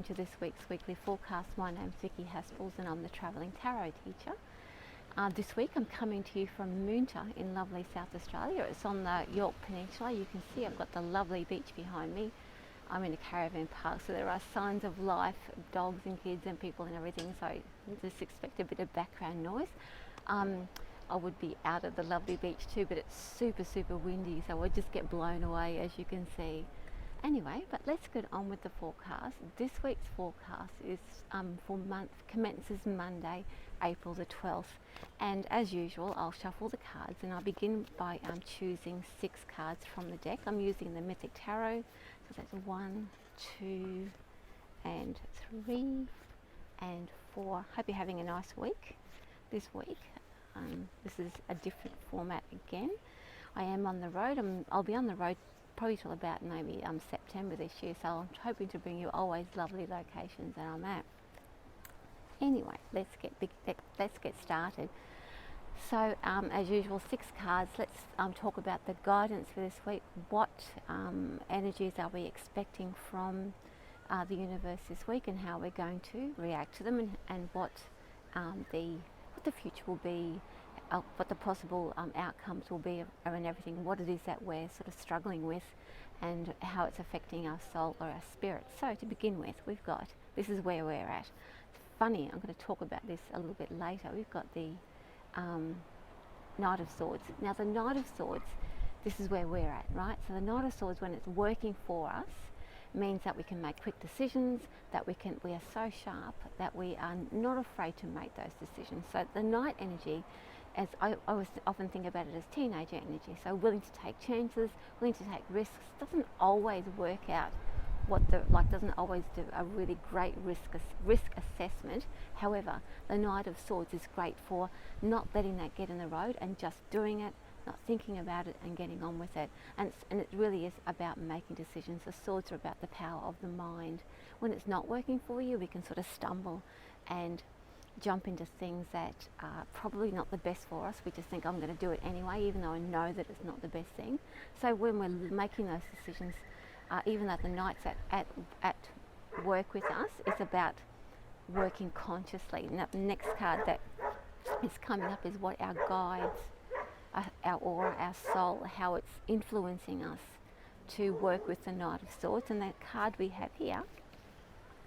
welcome to this week's weekly forecast. My name's Vicki and I'm the travelling tarot teacher. This week I'm coming to you from Moonta in lovely South Australia. It's on the York Peninsula. You can see I've got the lovely beach behind me. I'm in a caravan park, so there are signs of life, dogs and kids and people and everything, so just expect a bit of background noise. I would be out at the lovely beach too, but it's super windy, so I just get blown away, as you can see. Anyway, but let's get on with the forecast. This week's forecast is commences Monday, April the 12th. And as usual, I'll shuffle the cards and I'll begin by choosing 6 cards from the deck. I'm using the Mythic Tarot. So that's 1, 2, and 3, and 4. Hope you're having a nice week this week. This is a different format again. I am on the road. I'll be on the road probably till about maybe September this year, so I'm hoping to bring you always lovely locations that I'm at. Anyway, let's get started. So as usual, 6 cards. Let's talk about the guidance for this week. What energies are we expecting from the universe this week, and how we're going to react to them, and what the future will be, what the possible outcomes will be, and everything, what it is that we're sort of struggling with, and how it's affecting our soul or our spirit. So to begin with, we've got, this is where we're at. It's funny, I'm going to talk about this a little bit later. We've got the Knight of Swords. Now the Knight of Swords, this is where we're at, right? So the Knight of Swords, when it's working for us, means that we can make quick decisions, that we are so sharp that we are not afraid to make those decisions. So the Knight energy, as I always often think about it as teenager energy, so willing to take chances, willing to take risks, doesn't always work out doesn't always do a really great risk assessment. However, the Knight of Swords is great for not letting that get in the road and just doing it, not thinking about it and getting on with it. And it really is about making decisions. The swords are about the power of the mind. When it's not working for you, we can sort of stumble and jump into things that are probably not the best for us. We just think, I'm going to do it anyway, even though I know that it's not the best thing. So when we're making those decisions, even though the Knight's at work with us, it's about working consciously. Now, the next card that is coming up is what our guides, our aura, our soul, how it's influencing us to work with the Knight of Swords. And that card we have here,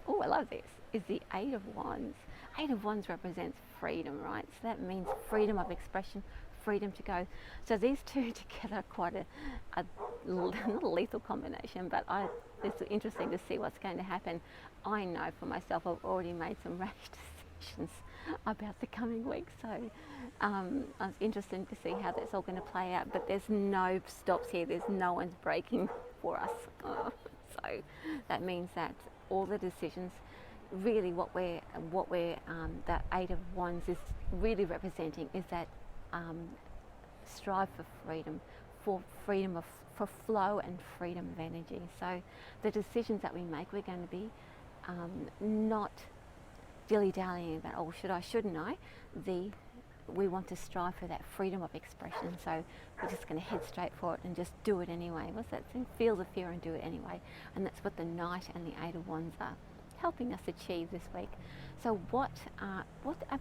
oh, I love this, is the 8 of Wands. 8 of Wands represents freedom, right? So that means freedom of expression, freedom to go. So these two together are quite not a lethal combination, but it's interesting to see what's going to happen. I know for myself, I've already made some rash decisions about the coming week, so it's interesting to see how that's all going to play out. But there's no stops here. There's no one's breaking for us. So that means that all the decisions, really what that 8 of Wands is really representing is that strive for freedom, for flow and freedom of energy. So the decisions that we make, we're going to be not dilly-dallying about, oh, should I, shouldn't I? We want to strive for that freedom of expression. So we're just going to head straight for it and just do it anyway. What's that thing? Feel the fear and do it anyway. And that's what the Knight and the 8 of Wands are helping us achieve this week. So what are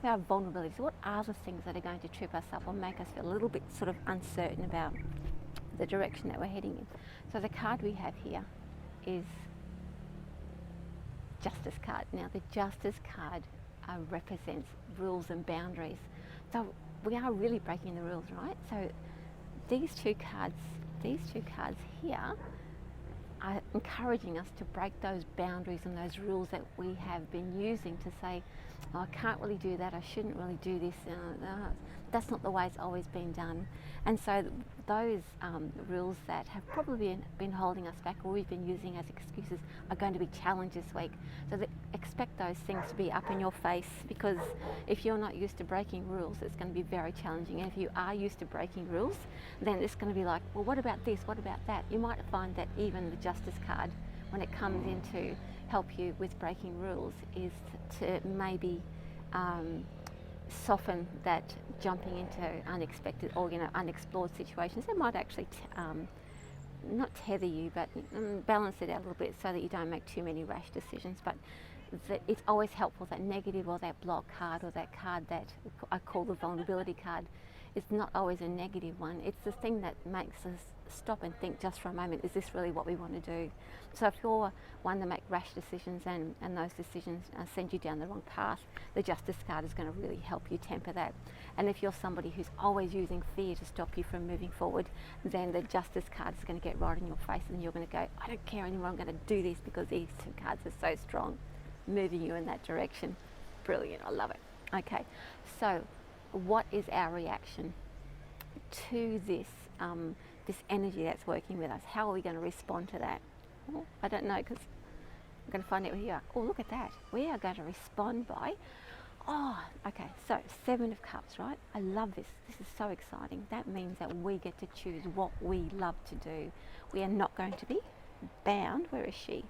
our vulnerabilities? What are the things that are going to trip us up or make us feel a little bit sort of uncertain about the direction that we're heading in? So the card we have here is Justice card. Now the Justice card represents rules and boundaries. So we are really breaking the rules, right? So these two cards here are encouraging us to break those boundaries and those rules that we have been using to say, oh, I can't really do that, I shouldn't really do this, that's not the way it's always been done. And so those rules that have probably been holding us back, or we've been using as excuses, are going to be challenged this week. So expect those things to be up in your face, because if you're not used to breaking rules, it's going to be very challenging. And if you are used to breaking rules, then it's going to be like, well, what about this, what about that? You might find that even the Justice card, when it comes in to help you with breaking rules, is to maybe soften that jumping into unexpected or unexplored situations. It might actually not tether you, but balance it out a little bit so that you don't make too many rash decisions. But it's always helpful, that negative or that block card or that card that I call the vulnerability card. It's not always a negative one. It's the thing that makes us stop and think just for a moment, is this really what we want to do? So if you're one to make rash decisions and those decisions send you down the wrong path, the Justice card is going to really help you temper that. And if you're somebody who's always using fear to stop you from moving forward, then the Justice card is going to get right in your face and you're going to go, I don't care anymore, I'm going to do this because these two cards are so strong, moving you in that direction. Brilliant, I love it. Okay, so what is our reaction to this this energy that's working with us? How are we going to respond to that? Well, I don't know, because I'm going to find out where you are. Oh, look at that. We are going to respond by, okay, so 7 of Cups, right? I love this. This is so exciting. That means that we get to choose what we love to do. We are not going to be bound. Where is she?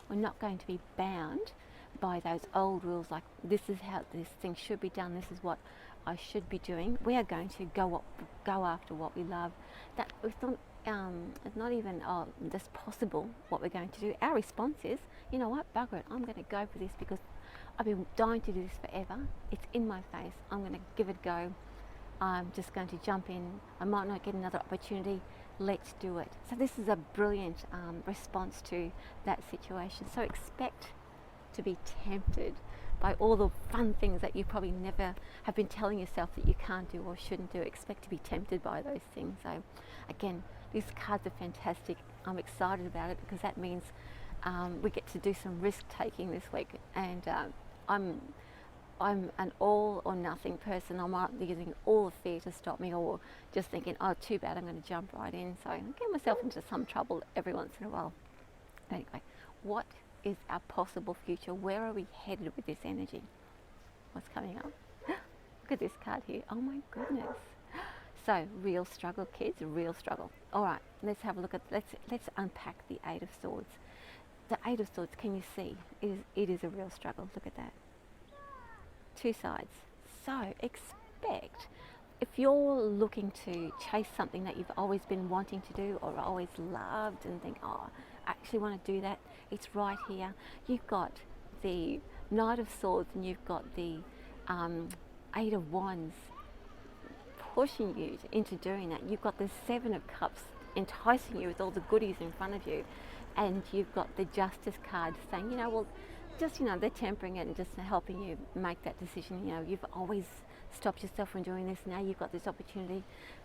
We're not going to be bound by those old rules, like this is how this thing should be done, this is what I should be doing. We are going to go after what we love. That it's not even this possible what we're going to do. Our response is, you know what, bugger it, I'm going to go for this because I've been dying to do this forever. It's in my face. I'm going to give it a go. I'm just going to jump in. I might not get another opportunity. Let's do it. So this is a brilliant response to that situation. So expect to be tempted by all the fun things that you probably never have been telling yourself that you can't do or shouldn't do. Expect to be tempted by those things. So again, these cards are fantastic. I'm excited about it because that means we get to do some risk taking this week, and I'm an all or nothing person. I'm not using all the fear to stop me, or just thinking, oh, too bad, I'm going to jump right in. So I get myself into some trouble every once in a while. Anyway, what is our possible future? Where are we headed with this energy? What's coming up? Look at this card here. Oh my goodness. So real struggle, kids, real struggle. All right, let's have a look at, let's unpack the 8 of Swords. The 8 of Swords, can you see? It is a real struggle. Look at that. 2 sides. So expect, if you're looking to chase something that you've always been wanting to do or always loved and think, oh, I actually want to do that, it's right here. You've got the Knight of Swords and you've got the 8 of Wands pushing you into doing that. You've got the 7 of Cups enticing you with all the goodies in front of you, and you've got the Justice card saying, you know, well, just, you know, they're tempering it and just helping you make that decision. You know, you've always stopped yourself from doing this. Now you've got this opportunity.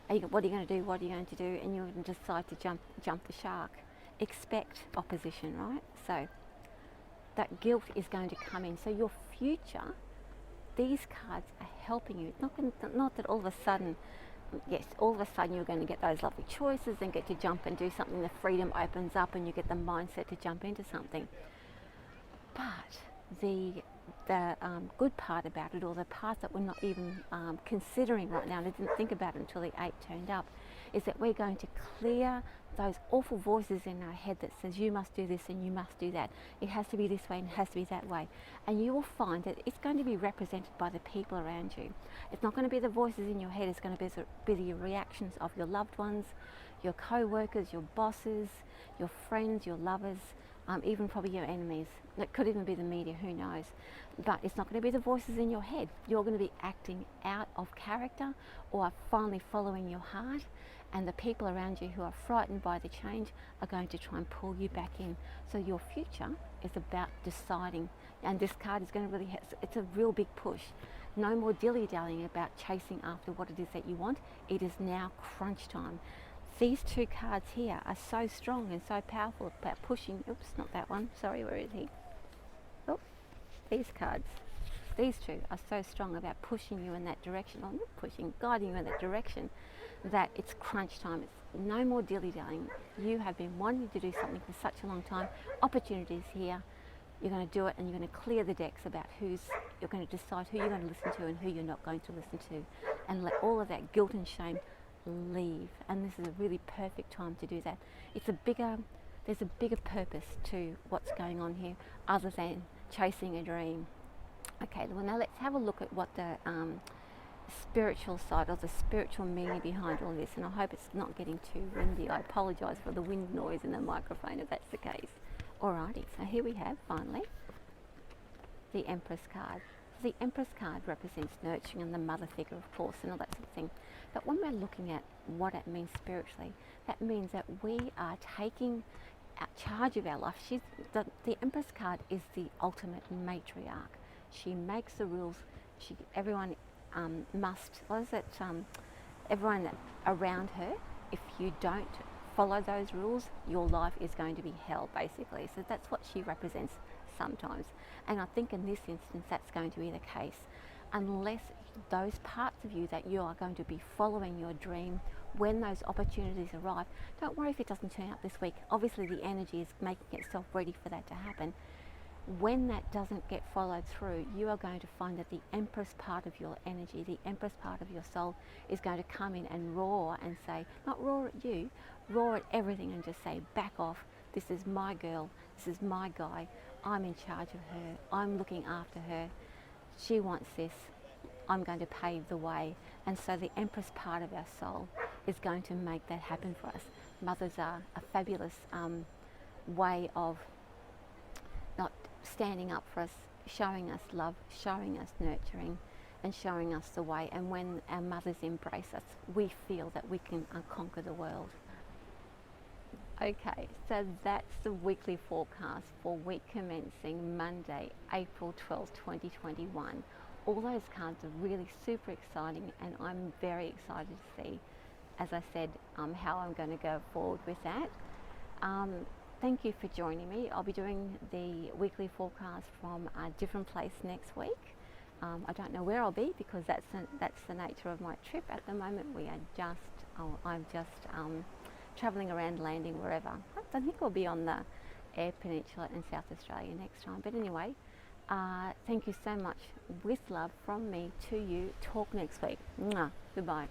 What are you going to do? What are you going to do? And you decide to jump the shark. Expect opposition, right? So that guilt is going to come in. So your future, these cards are helping you. Not that all of a sudden, yes, all of a sudden you're going to get those lovely choices and get to jump and do something. The freedom opens up and you get the mindset to jump into something. But the good part about it, or the part that we're not even considering right now, and I didn't think about it until the 8 turned up, is that we're going to clear those awful voices in our head that says you must do this and you must do that. It has to be this way and it has to be that way. And you will find that it's going to be represented by the people around you. It's not going to be the voices in your head, it's going to be the reactions of your loved ones, your co-workers, your bosses, your friends, your lovers, even probably your enemies. It could even be the media, who knows. But it's not going to be the voices in your head. You're going to be acting out of character or finally following your heart, and the people around you who are frightened by the change are going to try and pull you back in. So your future is about deciding, and this card is going to really, it's a real big push. No more dilly-dallying about chasing after what it is that you want. It is now crunch time. These 2 cards here are so strong and so powerful about pushing, oops, not that one, sorry, where is he? Oh, these cards, these 2 are so strong about pushing you in that direction, or not pushing, guiding you in that direction, that it's crunch time. It's no more dilly-dallying. You have been wanting to do something for such a long time. Opportunities here. You're going to do it, and you're going to clear the decks about you're going to decide who you're going to listen to and who you're not going to listen to, and let all of that guilt and shame leave. And this is a really perfect time to do that. There's a bigger purpose to what's going on here other than chasing a dream. Okay, well, now let's have a look at what the spiritual side or the spiritual meaning behind all this. And I hope it's not getting too windy. I apologise for the wind noise in the microphone if that's the case. Alrighty, so here we have finally the Empress card. The Empress card represents nurturing and the mother figure, of course, and all that sort of thing. But when we're looking at what it means spiritually, that means that we are taking charge of our life. The Empress card is the ultimate matriarch. She makes the rules. Everyone must. What is it? Everyone around her. If you don't follow those rules, your life is going to be hell, basically. So that's what she represents sometimes. And I think in this instance, that's going to be the case, unless those parts of you that you are going to be following your dream when those opportunities arrive. Don't worry if it doesn't turn out this week. Obviously the energy is making itself ready for that to happen. When that doesn't get followed through, you are going to find that the Empress part of your energy, the Empress part of your soul, is going to come in and roar and say, not roar at you, roar at everything and just say, back off. This is my girl. This is my guy. I'm in charge of her. I'm looking after her. She wants this. I'm going to pave the way. And so the Empress part of our soul is going to make that happen for us. Mothers are a fabulous way of not standing up for us, showing us love, showing us nurturing, and showing us the way. And when our mothers embrace us, we feel that we can conquer the world. Okay, so that's the weekly forecast for week commencing Monday, April 12th, 2021. All those cards are really super exciting, and I'm very excited to see, as I said, how I'm going to go forward with that. Thank you for joining me. I'll be doing the weekly forecast from a different place next week. I don't know where I'll be because that's the nature of my trip at the moment. I'm just travelling around, landing wherever. I think I'll be on the Eyre Peninsula in South Australia next time. But anyway, thank you so much. With love from me to you. Talk next week. Mwah. Goodbye.